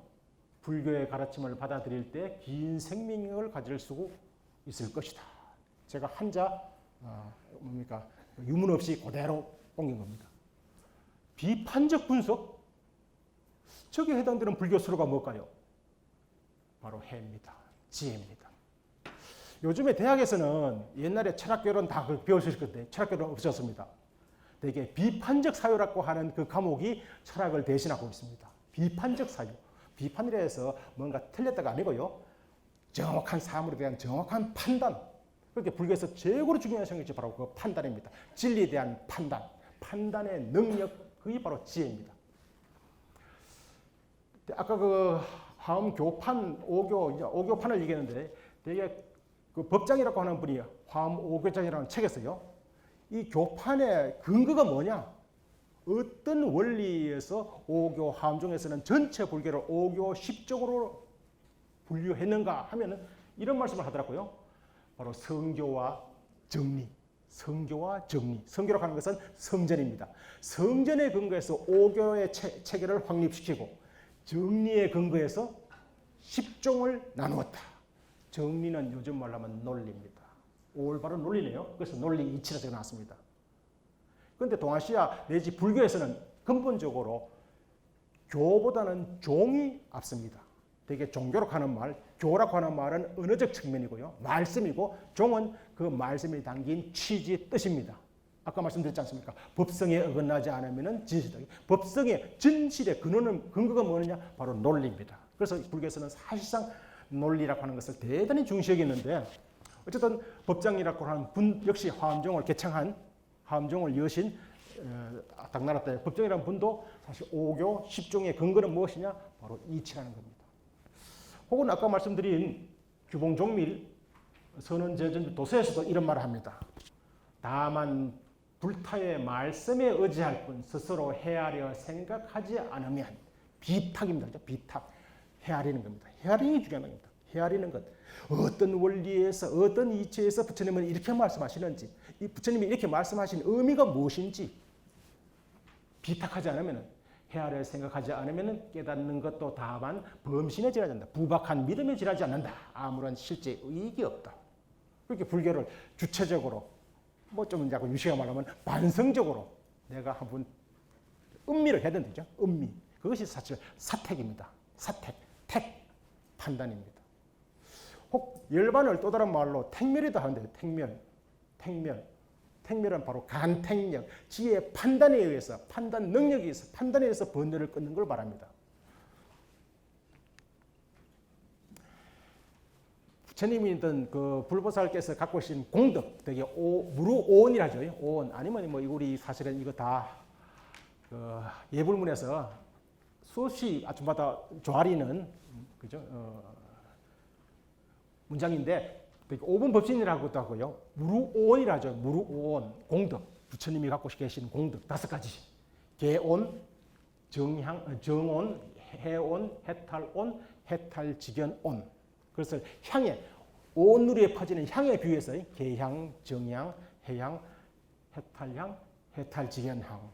불교의 가르침을 받아들일 때 긴 생명력을 가질 수 있을 것이다. 제가 한자 유문 없이 그대로 옮긴 겁니다. 비판적 분석? 저기에 해당되는 불교 서로가 뭘까요? 바로 해입니다. 지혜입니다. 요즘에 대학에서는 옛날에 철학교는 다 배우실 건데 철학교는 없었습니다. 되게 비판적 사유라고 하는 그 과목이 철학을 대신하고 있습니다. 비판적 사유. 비판이라 해서 뭔가 틀렸다가 아니고요. 정확한 사물에 대한 정확한 판단. 그렇게 불교에서 최고로 중요한 것이 바로 그 판단입니다. 진리에 대한 판단. 판단의 능력, 그게 바로 지혜입니다. 아까 그 화엄 교판, 오교판을 얘기했는데 되게 그 법장이라고 하는 분이 화엄 오교장이라는 책에서요. 이 교판의 근거가 뭐냐? 어떤 원리에서 오교 화엄종에서는 전체 불교를 오교 10쪽으로 분류했는가 하면은 이런 말씀을 하더라고요. 바로 성교와 정리. 성교와 정리. 성교라고 하는 것은 성전입니다. 성전에 근거해서 오교의 체계를 확립시키고 정리에 근거해서 10종을 나누었다. 정리는 요즘 말로 하면 논리입니다. 올바른 논리네요. 그래서 논리 이치라서 나왔습니다. 그런데 동아시아 내지 불교에서는 근본적으로 교보다는 종이 앞섭니다. 되게 종교라고 하는 말, 교라고 하는 말은 언어적 측면이고요. 말씀이고 종은 그 말씀이 담긴 취지, 뜻입니다. 아까 말씀드렸지 않습니까? 법성에 어긋나지 않으면 진실이다. 법성의 진실의 근거가 뭐냐? 바로 논리입니다. 그래서 불교에서는 사실상 논리라고 하는 것을 대단히 중시하겠는데 어쨌든 법장이라고 하는 분 역시 화엄종을 개창한 화엄종을 여신 당나라 때 법정이라는 분도 사실 5교 10종의 근거는 무엇이냐? 바로 이치라는 겁니다. 혹은 아까 말씀드린 규봉종밀 선언제전 도서에서도 이런 말을 합니다. 다만 불타의 말씀에 의지할 뿐 스스로 헤아려 생각하지 않으면 비탁입니다. 그렇죠? 비탁. 헤아리는 겁니다. 헤아리는 게 중요한 겁니다. 헤아리는 것. 어떤 원리에서 어떤 이치에서 부처님은 이렇게 말씀하시는지 이 부처님이 이렇게 말씀하신 의미가 무엇인지 비탁하지 않으면 헤아려 생각하지 않으면 깨닫는 것도 다만 범신에 지나지 않는다. 부박한 믿음에 지나지 않는다. 아무런 실제 의익이 없다. 그렇게 불교를 주체적으로 뭐 좀 약간 유시가 말하면 반성적으로 내가 한번 음미를 해야 된다죠. 음미. 그것이 사실 사택입니다. 사택, 택, 판단입니다. 혹 열반을 또 다른 말로 택멸이다 하는데 택멸, 택멸. 택멸은 바로 간택력, 지혜의 판단에 의해서, 판단 능력에 의해서, 판단에 의해서 번뇌를 끊는 걸 말합니다. 부처님이든 그 불보살께서 갖고 계신 공덕, 되게 무루오온이라죠. 오온 아니면 뭐 우리 사실은 이거 다 예불문에서 수없이 아침마다 조아리는 그죠? 문장인데 5분 법신이라고도 하고요. 무루오온이라죠. 무루오온 공덕. 부처님이 갖고 계신 공덕 5가지. 개온, 정온, 해온, 해탈온, 해탈직연온. 그래서 향에 온누리에 퍼지는 향에 비유해서 개향, 정향, 해향, 해탈향, 해탈직연향.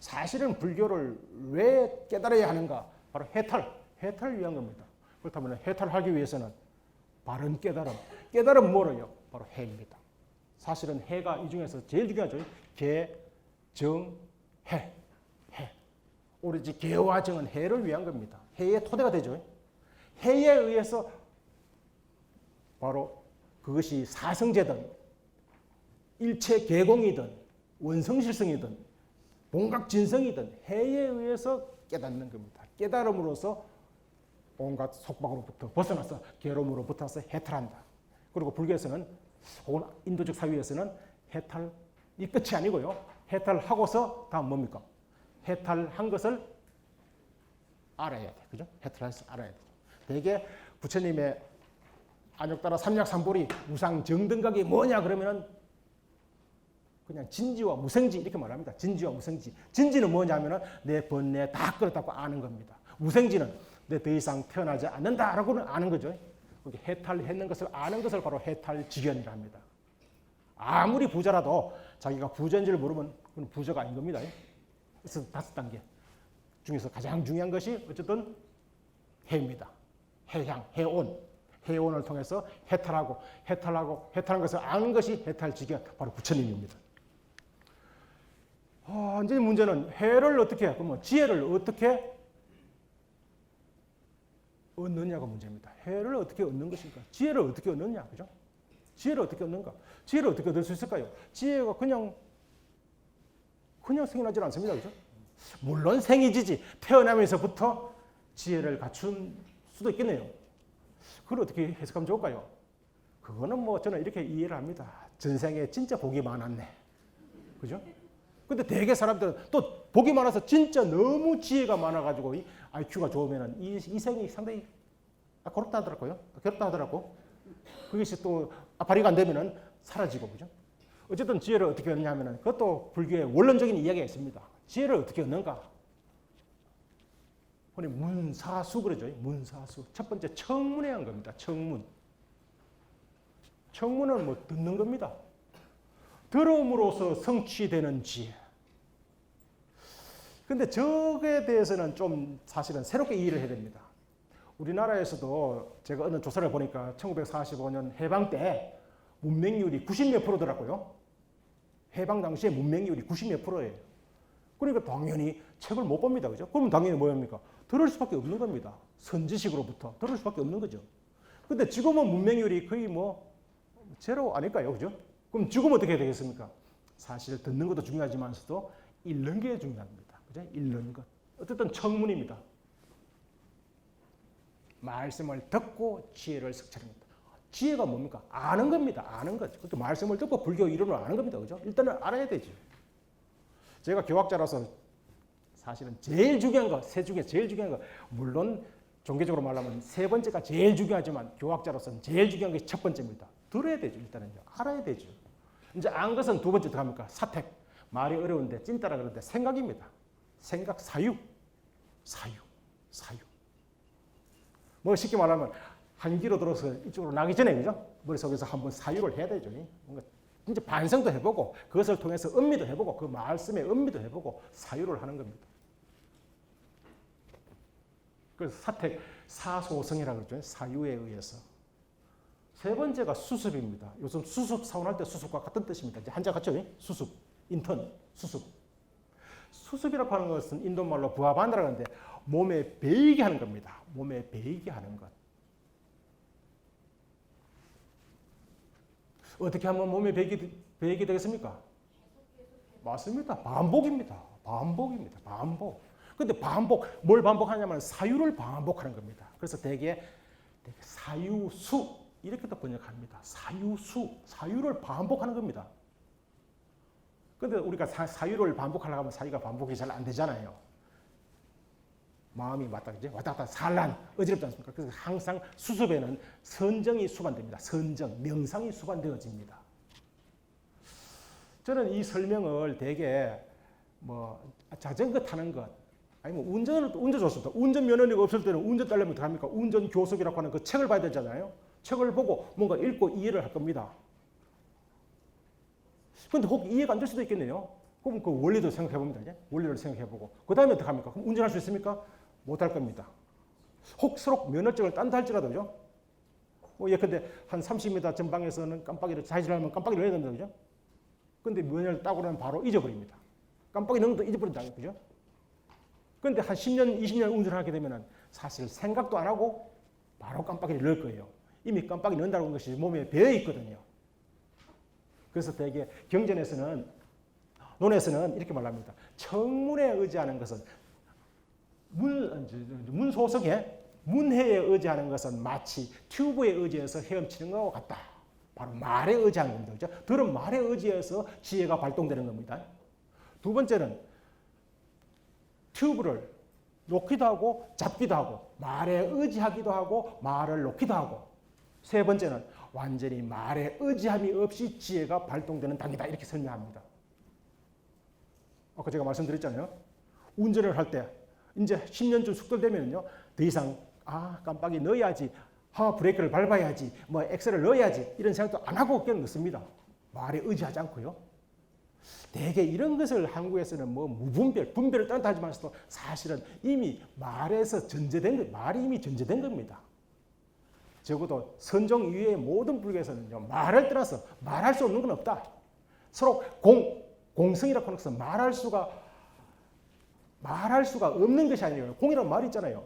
사실은 불교를 왜 깨달아야 하는가? 바로 해탈을 위한 겁니다. 그렇다면 해탈하기 위해서는 바른 깨달음. 깨달음 뭐로요? 바로 해입니다. 사실은 해가 이 중에서 제일 중요하죠. 개, 정, 해. 오로지 개와 정은 해를 위한 겁니다. 해의 토대가 되죠. 해에 의해서 바로 그것이 사성제든 일체 개공이든 원성실성이든 본각진성이든 해에 의해서 깨닫는 겁니다. 깨달음으로써 온갖 속박으로부터 벗어나서 괴로움으로부터서 해탈한다. 그리고 불교에서는 혹은 인도적 사유에서는 해탈이 끝이 아니고요. 해탈하고서 다음 뭡니까? 해탈한 것을 알아야 돼. 그죠? 해탈해서 알아야 돼. 대개 부처님의 안욕따라 삼약삼보리 우상정등각이 뭐냐 그러면은 그냥 진지와 무생지 이렇게 말합니다. 진지와 무생지. 진지는 뭐냐면은 내 번뇌 다 끌었다고 아는 겁니다. 무생지는 내 더 이상 태어나지 않는다라고는 아는 거죠. 해탈했는 것을 아는 것을 바로 해탈직연이라 합니다. 아무리 부자라도 자기가 부자인지를 모르면 그건 부자가 아닌 겁니다. 그래서 5단계 중에서 가장 중요한 것이 어쨌든 해입니다. 해향, 해온. 해온을 통해서 해탈한 것을 아는 것이 해탈직연, 바로 부처님입니다. 이제 문제는 해를 어떻게, 그러면 지혜를 어떻게 얻느냐가 문제입니다. 해를 어떻게 얻는 것인가? 지혜를 어떻게 얻느냐, 그죠? 지혜를 어떻게 얻는가? 지혜를 어떻게 얻을 수 있을까요? 지혜가 그냥 생겨나지 않습니다, 그죠? 물론 생이지지 태어나면서부터 지혜를 갖춘 수도 있겠네요. 그걸 어떻게 해석하면 좋을까요? 그거는 뭐 저는 이렇게 이해를 합니다. 전생에 진짜 복이 많았네, 그죠? 근데 대개 사람들은 또 복이 많아서 진짜 너무 지혜가 많아가지고 IQ가 좋으면 이 생이 상당히 괴롭다 하더라고요. 그것이 또 발휘가 안 되면 사라지고, 그죠? 어쨌든 지혜를 어떻게 얻느냐 하면 그것도 불교의 원론적인 이야기가 있습니다. 지혜를 어떻게 얻는가? 흔히 문사수 그러죠. 문사수. 첫 번째 청문회 한 겁니다. 청문. 청문은 뭐 듣는 겁니다. 들음으로써 성취되는 지혜. 근데 저에 대해서는 좀 사실은 새롭게 이해를 해야 됩니다. 우리나라에서도 제가 어느 조사를 보니까 1945년 해방 때 문맹률이 90몇 프로더라고요. 해방 당시에 문맹률이 90몇 프로예요. 그러니까 당연히 책을 못 봅니다. 그죠? 그러면 당연히 뭐합니까? 들을 수밖에 없는 겁니다. 선지식으로부터 들을 수밖에 없는 거죠. 근데 지금은 문맹률이 거의 뭐 제로 아닐까요? 그죠? 그럼 지금 어떻게 해야 되겠습니까? 사실 듣는 것도 중요하지만서도 읽는 게 중요합니다. 그죠? 읽는 것. 어쨌든 청문입니다. 말씀을 듣고 지혜를 습득합니다. 지혜가 뭡니까? 아는 겁니다. 아는 것. 그렇게 말씀을 듣고 불교 이론을 아는 겁니다. 그죠? 일단은 알아야 되죠. 제가 교학자라서 사실은 제일 중요한 거, 세 중에 제일 중요한 거, 물론 종교적으로 말하면 세 번째가 제일 중요하지만 교학자로서는 제일 중요한 게 첫 번째입니다. 들어야 되죠. 일단은요. 알아야 되죠. 이제 안 것은 두 번째 들어갑니까? 사택. 말이 어려운데 찐따라 그러는데 생각입니다. 생각, 사유. 뭐 쉽게 말하면 한기로 들어서 이쪽으로 나기 전에 그죠? 머릿속에서 한번 사유를 해야 되죠. 뭔가 진짜 반성도 해보고 그것을 통해서 음미도 해보고 그 말씀의 음미도 해보고 사유를 하는 겁니다. 그래서 사택, 사소성이라고 그러죠. 사유에 의해서. 세 번째가 수습입니다. 요즘 수습, 사원할 때 수습과 같은 뜻입니다. 이제 한자 같죠? 수습, 인턴, 수습. 수습이라고 하는 것은 인도말로 부하반다라고 하는데 몸에 배이게 하는 겁니다. 몸에 배이게 하는 것. 어떻게 하면 몸에 배이게 되겠습니까? 맞습니다. 반복입니다. 반복. 근데 뭘 반복하냐면 사유를 반복하는 겁니다. 그래서 되게 사유수 이렇게도 번역합니다. 사유를 반복하는 겁니다. 근데 우리가 사유를 반복하려고 하면 사유가 반복이 잘 안 되잖아요. 마음이 왔다 갔다 산란, 어지럽지 않습니까? 그래서 항상 수습에는 선정이 수반됩니다. 선정, 명상이 수반되어집니다. 저는 이 설명을 되게 뭐 자전거 타는 것, 아니면 운전 좋습니다. 운전 면허가 없을 때는 운전 따려면 어떻게 합니까? 운전 교습이라고 하는 그 책을 봐야 되잖아요. 책을 보고 뭔가 읽고 이해를 할 겁니다. 근데 혹 이해가 안 될 수도 있겠네요. 그럼 그 원리도 생각해 봅니다. 이제 원리를 생각해 보고 그 다음에 어떻게 합니까? 그럼 운전할 수 있습니까? 못 할 겁니다. 혹시록 면허증을 딴다 할지라도요. 예컨대 한 30m 전방에서는 깜빡이를 좌회전하면 깜빡이를 해야 됩니다. 그죠? 근데 면허를 따고 나면 바로 잊어버립니다. 깜빡이 넣는 것도 잊어버린다. 그죠? 근데 한 10년, 20년 운전을 하게 되면 사실 생각도 안 하고 바로 깜빡이를 넣을 거예요. 이미 깜빡이 넣는다는 것이 몸에 배어 있거든요. 그래서 되게 경전에서는, 논에서는 이렇게 말합니다. 청문에 의지하는 것은 문소석에 문해에 의지하는 것은 마치 튜브에 의지해서 헤엄치는 것과 같다. 바로 말에 의지하는 겁니다. 그렇죠? 들은 말에 의지해서 지혜가 발동되는 겁니다. 두 번째는 튜브를 놓기도 하고 잡기도 하고 말에 의지하기도 하고 말을 놓기도 하고 세 번째는 완전히 말에 의지함이 없이 지혜가 발동되는 단계다. 이렇게 설명합니다. 아까 제가 말씀드렸잖아요. 운전을 할 때 이제 10년쯤 숙달되면요. 더 이상 깜빡이 넣어야지, 브레이크를 밟아야지, 뭐 엑셀을 넣어야지 이런 생각도 안 하고 그냥 넣습니다. 말에 의지하지 않고요. 대개 이런 것을 한국에서는 뭐 분별을 따뜻하지만서도 사실은 이미 말에서 말이 이미 전제된 겁니다. 적어도 선종 이외의 모든 불교에서는요, 말을 떠나서 말할 수 없는 건 없다. 서로 공성이라고 하는 것은 말할 수가 없는 것이 아니에요. 공이라는 말이 있잖아요.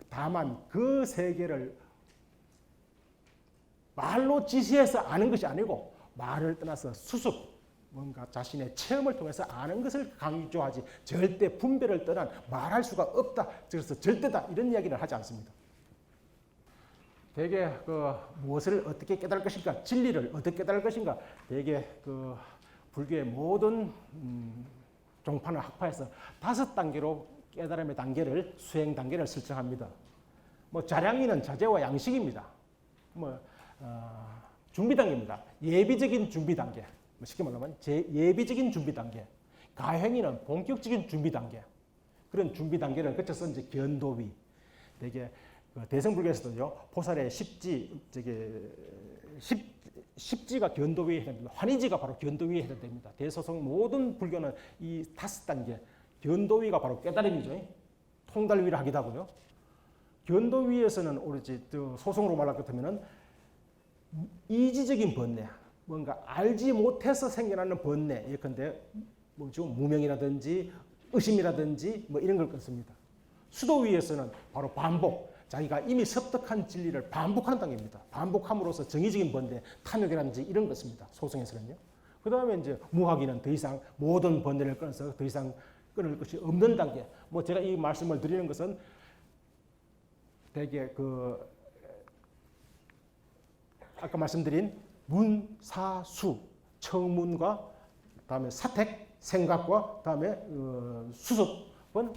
다만 그 세계를 말로 지시해서 아는 것이 아니고 말을 떠나서 수습, 뭔가 자신의 체험을 통해서 아는 것을 강조하지 절대 분별을 떠난 말할 수가 없다. 그래서 절대다. 이런 이야기를 하지 않습니다. 대개 무엇을 어떻게 깨달을 것인가, 진리를 어떻게 깨달을 것인가, 대개 불교의 모든 종파나 학파에서 5단계로 깨달음의 단계를, 수행 단계를 설정합니다. 자량이는 자제와 양식입니다. 준비 단계입니다. 예비적인 준비 단계. 쉽게 말하면 예비적인 준비 단계. 가행이는 본격적인 준비 단계. 그런 준비 단계를 거쳐서 이제 견도위, 되게 그 대승불교에서도요, 보살의 십지가 견도위에 해당됩니다. 환희지가 바로 견도위에 해당됩니다. 대소성 모든 불교는 이 5단계, 견도위가 바로 깨달음이죠. 통달위를 하기도 하고요. 견도위에서는 오로지 소송으로 말할 것 같으면 이지적인 번뇌, 뭔가 알지 못해서 생겨나는 번뇌, 예컨대 뭐죠, 무명이라든지 의심이라든지 뭐 이런 걸 끊습니다. 수도위에서는 바로 반복, 자기가 이미 습득한 진리를 반복하는 단계입니다. 반복함으로써 정의적인 번뇌, 탐욕이라든지 이런 것 씁니다. 소송에서는요. 그 다음에 이제 무학위는 더 이상 모든 번뇌를 끊어서 더 이상 끊을 것이 없는 단계. 뭐 제가 이 말씀을 드리는 것은 대개 아까 말씀드린 문, 사, 수, 청문과 다음에 사택, 생각과 다음에 수습은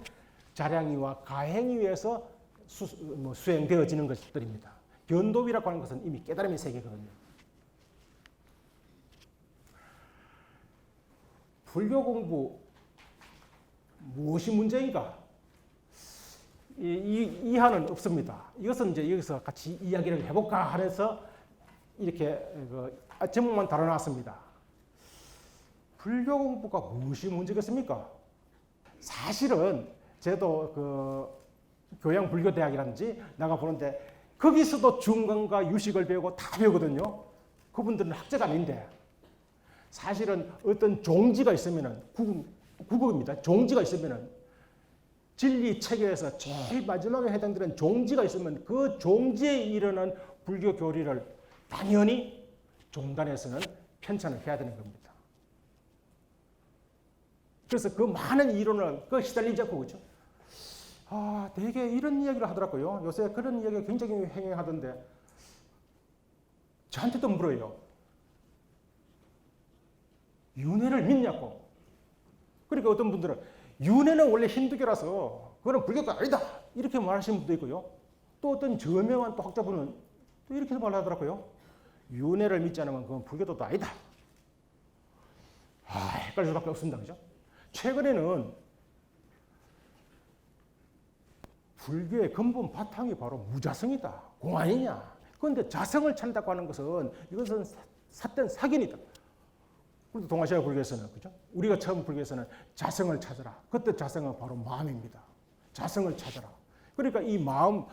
자량이와 가행에 의해서 수행되어지는 것들입니다. 견도위라고 하는 것은 이미 깨달음의 세계거든요. 불교 공부 무엇이 문제인가? 이하는 없습니다. 이것은 이제 여기서 같이 이야기를 해볼까 하면서 이렇게 제목만 다뤄놨습니다. 불교 공부가 무엇이 문제겠습니까? 사실은 저도 교양불교대학이라든지 나가보는데 거기서도 중간과 유식을 배우고 다 배우거든요. 그분들은 학자가 아닌데 사실은 어떤 종지가 있으면은 국어입니다. 종지가 있으면은 진리 체계에서 제일 마지막에 해당되는 종지가 있으면 그 종지에 이르는 불교 교리를 당연히 종단에서는 편찬을 해야 되는 겁니다. 그래서 그 많은 이론을 시달리지 않고 그렇죠. 되게 이런 이야기를 하더라고요. 요새 그런 이야기가 굉장히 횡행하던데 저한테도 물어요. 윤회를 믿냐고. 그러니까 어떤 분들은 윤회는 원래 힌두교라서 그거는 불교가 아니다 이렇게 말하시는 분도 있고요. 또 어떤 저명한 또 학자분은 또 이렇게 말하더라고요. 윤회를 믿지 않으면 그건 불교도 아니다. 헷갈릴 수밖에 없습니다. 그죠? 최근에는 불교의 근본 바탕이 바로 무자성이다. 공안이냐. 그런데 자성을 찾는다고 하는 것은 이것은 삿된 사견이다. 우리도 동아시아 불교에서는 그죠? 우리가 처음 불교에서는 자성을 찾아라. 그때 자성은 바로 마음입니다. 자성을 찾아라. 그러니까 이 마음,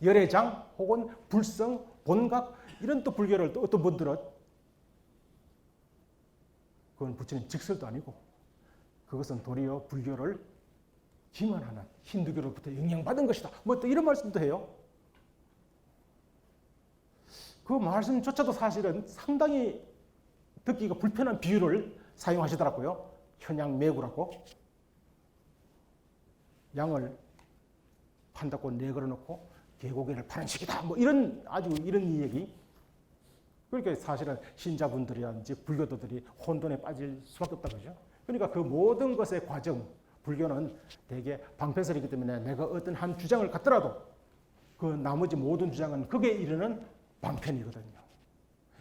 열애장 혹은 불성, 본각 이런 또 불교를 또 어떤 분들은 그건 부처님 직설도 아니고 그것은 도리어 불교를 기만하는 힌두교로부터 영향받은 것이다. 뭐 또 이런 말씀도 해요. 그 말씀조차도 사실은 상당히 듣기가 불편한 비유를 사용하시더라고요. 현양매구라고. 양을 판다고 내걸어 놓고 개고기를 파는 식이다. 뭐 이런 이런 얘기. 그러니까 사실은 신자분들이라든지 불교도들이 혼돈에 빠질 수밖에 없다 그러죠. 그러니까 그 모든 것의 과정, 불교는 대개 방패설이기 때문에 내가 어떤 한 주장을 갖더라도 그 나머지 모든 주장은 극에 이르는 방편이거든요.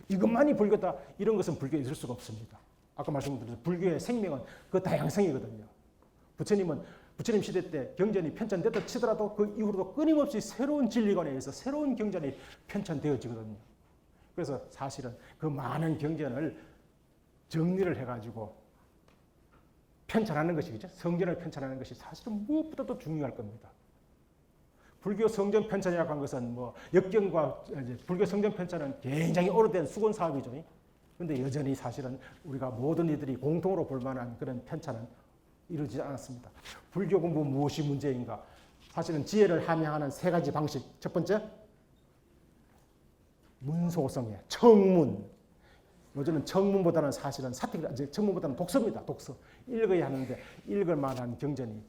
이것만이 불교다 이런 것은 불교에 있을 수가 없습니다. 아까 말씀드린 불교의 생명은 그 다양성이거든요. 부처님 시대 때 경전이 편찬됐다 치더라도 그 이후로도 끊임없이 새로운 진리관에 의해서 새로운 경전이 편찬되어지거든요. 그래서 사실은 그 많은 경전을 정리를 해가지고 편찬하는 것이, 그죠? 성전을 편찬하는 것이 사실은 무엇보다도 중요할 겁니다. 불교 성전 편찬이라고 하는 것은 뭐 역경과 불교 성전 편찬은 굉장히 오래된 수건 사업이죠. 그런데 여전히 사실은 우리가 모든 이들이 공통으로 볼 만한 그런 편찬은 이루어지지 않았습니다. 불교 공부 무엇이 문제인가? 사실은 지혜를 함양하는 3가지 방식. 첫 번째, 문소성애, 청문. 요즘은 청문보다는 사실은 청문보다는 독서입니다. 독서. 읽어야 하는데 읽을 만한 경전이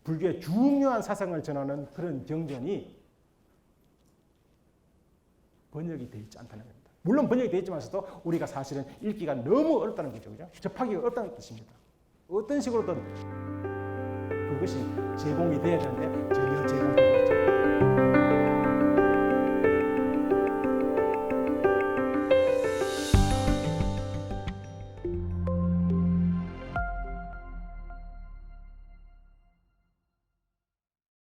불교의 중요한 사상을 전하는 그런 경전이 번역이 되어 있지 않다는 겁니다. 물론 번역이 되어 있지만서도 우리가 사실은 읽기가 너무 어렵다는 거죠. 그죠? 접하기가 어렵다는 뜻입니다. 어떤 식으로든 그것이 제공이 돼야 되는데 전혀 제공이